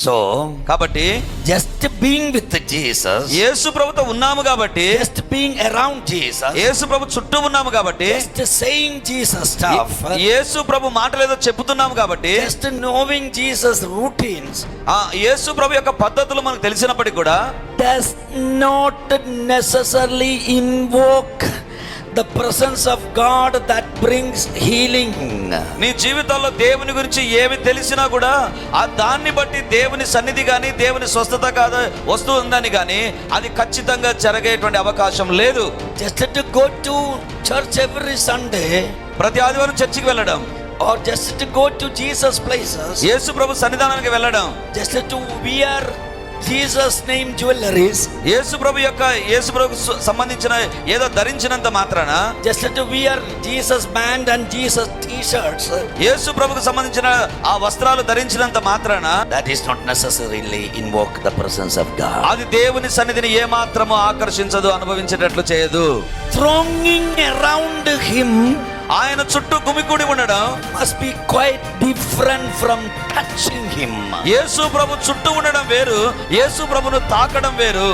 So కాబట్టి just being with Jesus, యేసు ప్రభుతో ఉన్నాము కాబట్టి, just being around Jesus, యేసు ప్రభు చుట్టూ ఉన్నాము కాబట్టి, just saying Jesus stuff, యేసు ప్రభు మాటలేదో చెబుతున్నాము కాబట్టి, just knowing Jesus routines ఆ యేసు ప్రభు యొక్క పద్ధతులు మనకు తెలిసినప్పటికీ కూడా does not necessarily invoke the presence of God that brings healing. నీ జీవితంలో దేవుని గురించి ఏమి తెలిసినా కూడా ఆ దాన్ని బట్టి దేవుని సన్నిధి కానీ దేవుని స్వస్థత కాదు వస్తుందని కానీ అది ఖచ్చితంగా జరిగేటువంటి అవకాశం లేదు. Just to go to church every Sunday, ప్రతి ఆదివారం చర్చికి వెళ్ళడం, or just to go to Jesus places, యేసు ప్రభు సన్నిధానానికి వెళ్ళడం, just to wear Jesus name jewelries, యేసు ప్రభుకు సంబంధించిన ఏదో ధరించినంత మాత్రాన, just to wear Jesus band and Jesus t-shirts, యేసు ప్రభుకు సంబంధించిన ఆ వస్త్రాలు ధరించినంత మాత్రాన that is not necessarily invoke the presence of God. అది దేవుని సన్నిధిని ఏ మాత్రము ఆకర్షించదు, అనుభవించేటట్లు చేయదు. Thronging around him ఆయన చుట్టూ గుమికూడి ఉండడం must be quite different from touching him. యేసు ప్రభు చుట్టూ ఉండడం వేరు, యేసు ప్రభును తాకడం వేరు.